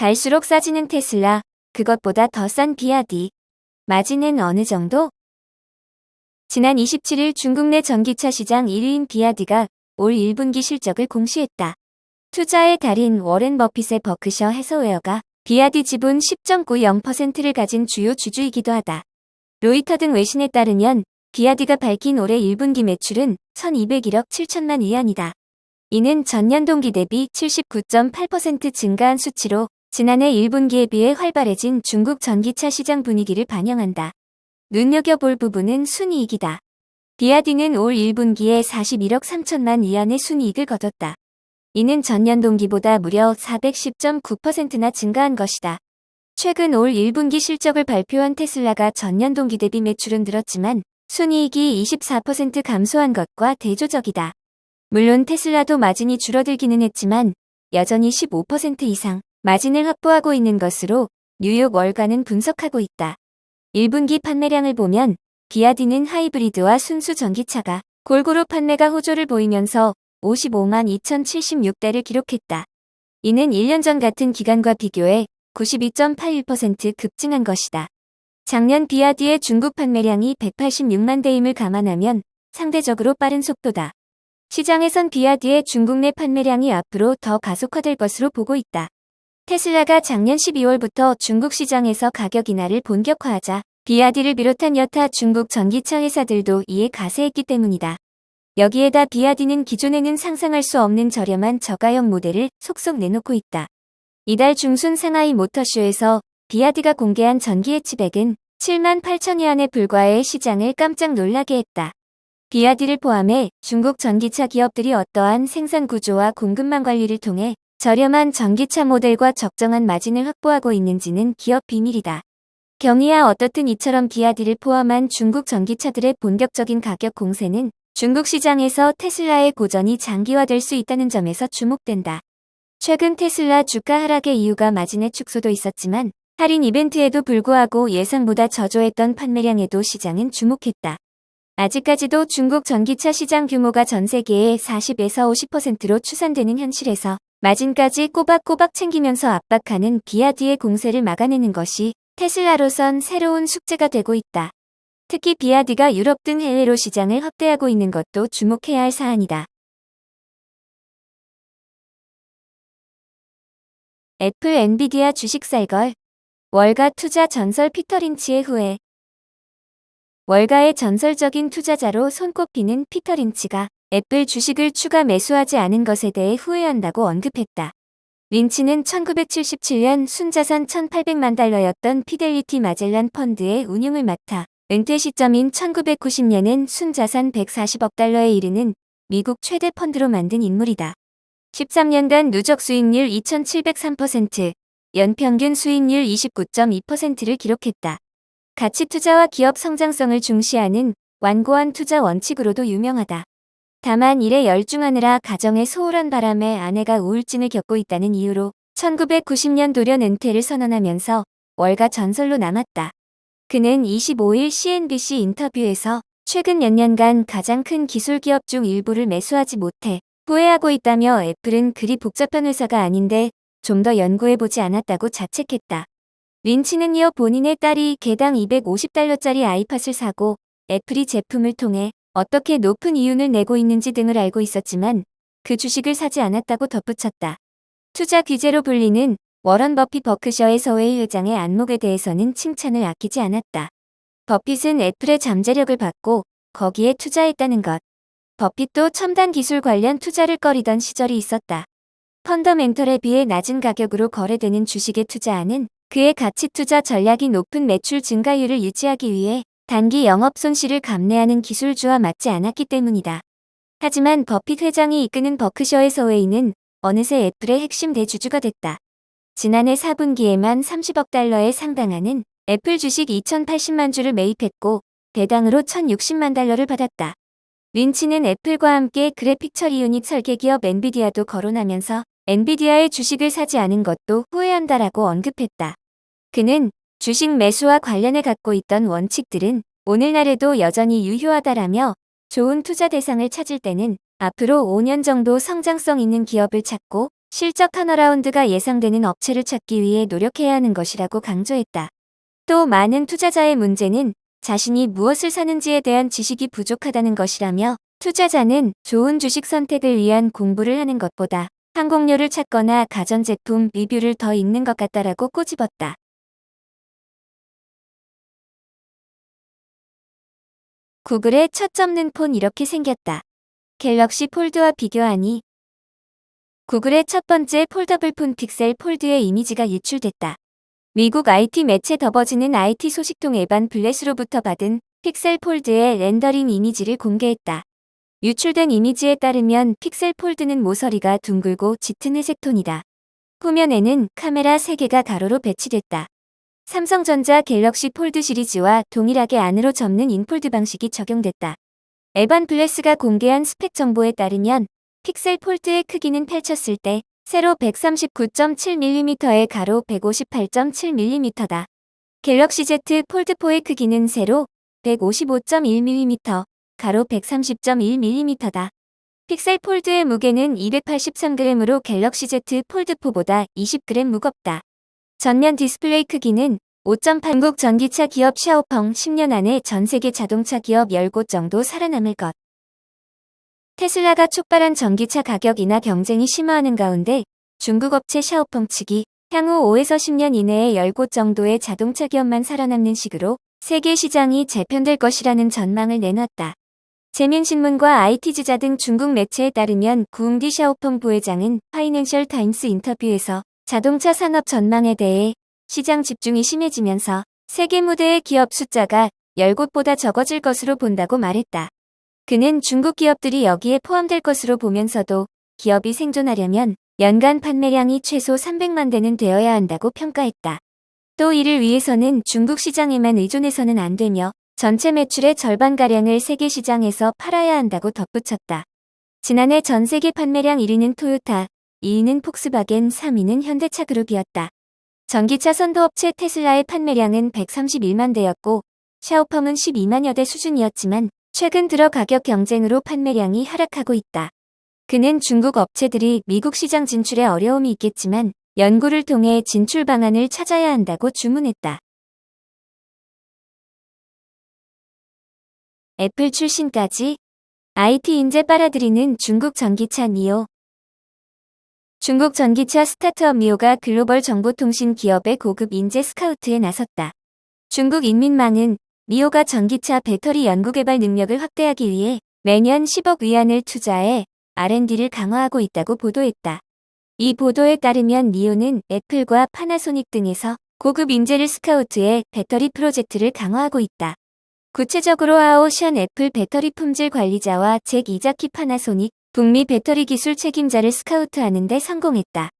갈수록 싸지는 테슬라, 그것보다 더 싼 비아디. 마진은 어느 정도? 지난 27일 중국 내 전기차 시장 1위인 비아디가 올 1분기 실적을 공시했다. 투자의 달인 워렌 버핏의 버크셔 해서웨어가 비아디 지분 10.90%를 가진 주요 주주이기도 하다. 로이터 등 외신에 따르면 비아디가 밝힌 올해 1분기 매출은 1,201억 7천만 위안이다. 이는 전년 동기 대비 79.8% 증가한 수치로 지난해 1분기에 비해 활발해진 중국 전기차 시장 분위기를 반영한다. 눈여겨볼 부분은 순이익이다. 비아디는 올 1분기에 41억 3천만 위안의 순이익을 거뒀다. 이는 전년 동기보다 무려 410.9%나 증가한 것이다. 최근 올 1분기 실적을 발표한 테슬라가 전년 동기 대비 매출은 늘었지만 순이익이 24% 감소한 것과 대조적이다. 물론 테슬라도 마진이 줄어들기는 했지만 여전히 15% 이상 마진을 확보하고 있는 것으로 뉴욕 월가는 분석하고 있다. 1분기 판매량을 보면 비아디는 하이브리드와 순수 전기차가 골고루 판매가 호조를 보이면서 55만 2,076대를 기록했다. 이는 1년 전 같은 기간과 비교해 92.81% 급증한 것이다. 작년 비아디의 중국 판매량이 186만 대임을 감안하면 상대적으로 빠른 속도다. 시장에선 비아디의 중국 내 판매량이 앞으로 더 가속화될 것으로 보고 있다. 테슬라가 작년 12월부터 중국 시장에서 가격 인하를 본격화하자 비아디를 비롯한 여타 중국 전기차 회사들도 이에 가세했기 때문이다. 여기에다 비아디는 기존에는 상상할 수 없는 저렴한 저가형 모델을 속속 내놓고 있다. 이달 중순 상하이 모터쇼에서 비아디가 공개한 전기 해치백은 7만 8천 위안에 불과해 시장을 깜짝 놀라게 했다. 비아디를 포함해 중국 전기차 기업들이 어떠한 생산 구조와 공급망 관리를 통해 저렴한 전기차 모델과 적정한 마진을 확보하고 있는지는 기업 비밀이다. 경이야 어떻든 이처럼 비아디를 포함한 중국 전기차들의 본격적인 가격 공세는 중국 시장에서 테슬라의 고전이 장기화될 수 있다는 점에서 주목된다. 최근 테슬라 주가 하락의 이유가 마진의 축소도 있었지만 할인 이벤트에도 불구하고 예상보다 저조했던 판매량에도 시장은 주목했다. 아직까지도 중국 전기차 시장 규모가 전 세계의 40에서 50%로 추산되는 현실에서 마진까지 꼬박꼬박 챙기면서 압박하는 비아디의 공세를 막아내는 것이 테슬라로선 새로운 숙제가 되고 있다. 특히 비아디가 유럽 등 해외로 시장을 확대하고 있는 것도 주목해야 할 사안이다. 애플 엔비디아 주식 살걸. 월가 투자 전설 피터 린치의 후회. 월가의 전설적인 투자자로 손꼽히는 피터 린치가 애플 주식을 추가 매수하지 않은 것에 대해 후회한다고 언급했다. 린치는 1977년 순자산 1,800만 달러였던 피델리티 마젤란 펀드의 운용을 맡아 은퇴 시점인 1990년엔 순자산 140억 달러에 이르는 미국 최대 펀드로 만든 인물이다. 13년간 누적 수익률 2,703%, 연평균 수익률 29.2%를 기록했다. 가치 투자와 기업 성장성을 중시하는 완고한 투자 원칙으로도 유명하다. 다만 일에 열중하느라 가정에 소홀한 바람에 아내가 우울증을 겪고 있다는 이유로 1990년 돌연 은퇴를 선언하면서 월가 전설로 남았다. 그는 25일 CNBC 인터뷰에서 최근 몇 년간 가장 큰 기술 기업 중 일부를 매수하지 못해 후회하고 있다며 애플은 그리 복잡한 회사가 아닌데 좀 더 연구해보지 않았다고 자책했다. 린치는 이어 본인의 딸이 개당 250달러짜리 아이팟을 사고 애플이 제품을 통해 어떻게 높은 이윤을 내고 있는지 등을 알고 있었지만 그 주식을 사지 않았다고 덧붙였다. 투자 귀재로 불리는 워런 버핏 버크셔의 서웨이 회장의 안목에 대해서는 칭찬을 아끼지 않았다. 버핏은 애플의 잠재력을 봤고 거기에 투자했다는 것. 버핏도 첨단 기술 관련 투자를 꺼리던 시절이 있었다. 펀더멘털에 비해 낮은 가격으로 거래되는 주식에 투자하는 그의 가치 투자 전략이 높은 매출 증가율을 유지하기 위해 단기 영업 손실을 감내하는 기술주와 맞지 않았기 때문이다. 하지만 버핏 회장이 이끄는 버크셔의 서웨이는 어느새 애플의 핵심 대주주가 됐다. 지난해 4분기에만 30억 달러에 상당하는 애플 주식 2,080만 주를 매입했고 배당으로 1,060만 달러를 받았다. 린치는 애플과 함께 그래픽 처리 유닛 설계 기업 엔비디아도 거론하면서 엔비디아의 주식을 사지 않은 것도 후회한다라고 언급했다. 그는 주식 매수와 관련해 갖고 있던 원칙들은 오늘날에도 여전히 유효하다라며 좋은 투자 대상을 찾을 때는 앞으로 5년 정도 성장성 있는 기업을 찾고 실적 턴어라운드가 예상되는 업체를 찾기 위해 노력해야 하는 것이라고 강조했다. 또 많은 투자자의 문제는 자신이 무엇을 사는지에 대한 지식이 부족하다는 것이라며 투자자는 좋은 주식 선택을 위한 공부를 하는 것보다 항공료를 찾거나 가전제품 리뷰를 더 읽는 것 같다라고 꼬집었다. 구글의 첫 접는 폰 이렇게 생겼다. 갤럭시 폴드와 비교하니 구글의 첫 번째 폴더블 폰 픽셀 폴드의 이미지가 유출됐다. 미국 IT 매체 더버즈는 IT 소식통 에반 블레스로부터 받은 픽셀 폴드의 렌더링 이미지를 공개했다. 유출된 이미지에 따르면 픽셀 폴드는 모서리가 둥글고 짙은 회색 톤이다. 후면에는 카메라 3개가 가로로 배치됐다. 삼성전자 갤럭시 폴드 시리즈와 동일하게 안으로 접는 인폴드 방식이 적용됐다. 에반 블레스가 공개한 스펙 정보에 따르면 픽셀 폴드의 크기는 펼쳤을 때 세로 139.7mm에 가로 158.7mm다. 갤럭시 Z 폴드4의 크기는 세로 155.1mm, 가로 130.1mm다. 픽셀 폴드의 무게는 283g으로 갤럭시 Z 폴드4보다 20g 무겁다. 전면 디스플레이 크기는 5.8. 한국 전기차 기업 샤오펑 10년 안에 전 세계 자동차 기업 10곳 정도 살아남을 것. 테슬라가 촉발한 전기차 가격 인하 경쟁이 심화하는 가운데 중국 업체 샤오펑 측이 향후 5에서 10년 이내에 10곳 정도의 자동차 기업만 살아남는 식으로 세계 시장이 재편될 것이라는 전망을 내놨다. 재민신문과 IT지자 등 중국 매체에 따르면 구응디 샤오펑 부회장은 파이낸셜 타임스 인터뷰에서 자동차 산업 전망에 대해 시장 집중이 심해지면서 세계 무대의 기업 숫자가 10곳보다 적어질 것으로 본다고 말했다. 그는 중국 기업들이 여기에 포함될 것으로 보면서도 기업이 생존하려면 연간 판매량이 최소 300만 대는 되어야 한다고 평가했다. 또 이를 위해서는 중국 시장에만 의존해서는 안 되며 전체 매출의 절반가량을 세계 시장에서 팔아야 한다고 덧붙였다. 지난해 전 세계 판매량 1위는 토요타, 2위는 폭스바겐, 3위는 현대차 그룹이었다. 전기차 선도업체 테슬라의 판매량은 131만 대였고 샤오펑은 12만여 대 수준이었지만 최근 들어 가격 경쟁으로 판매량이 하락하고 있다. 그는 중국 업체들이 미국 시장 진출에 어려움이 있겠지만 연구를 통해 진출 방안을 찾아야 한다고 주문했다. 애플 출신까지 IT 인재 빨아들이는 중국 전기차 니오. 중국 전기차 스타트업 니오가 글로벌 정보통신 기업의 고급 인재 스카우트에 나섰다. 중국 인민망은 니오가 전기차 배터리 연구개발 능력을 확대하기 위해 매년 10억 위안을 투자해 R&D를 강화하고 있다고 보도했다. 이 보도에 따르면 니오는 애플과 파나소닉 등에서 고급 인재를 스카우트해 배터리 프로젝트를 강화하고 있다. 구체적으로 아오션 애플 배터리 품질 관리자와 잭 이자키 파나소닉 북미 배터리 기술 책임자를 스카우트하는 데 성공했다.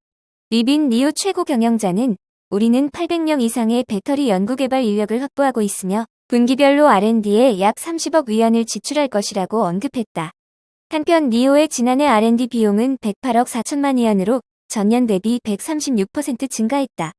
리빈 니오 최고 경영자는 우리는 800명 이상의 배터리 연구개발 인력을 확보하고 있으며 분기별로 R&D에 약 30억 위안을 지출할 것이라고 언급했다. 한편 니오의 지난해 R&D 비용은 108억 4천만 위안으로 전년 대비 136% 증가했다.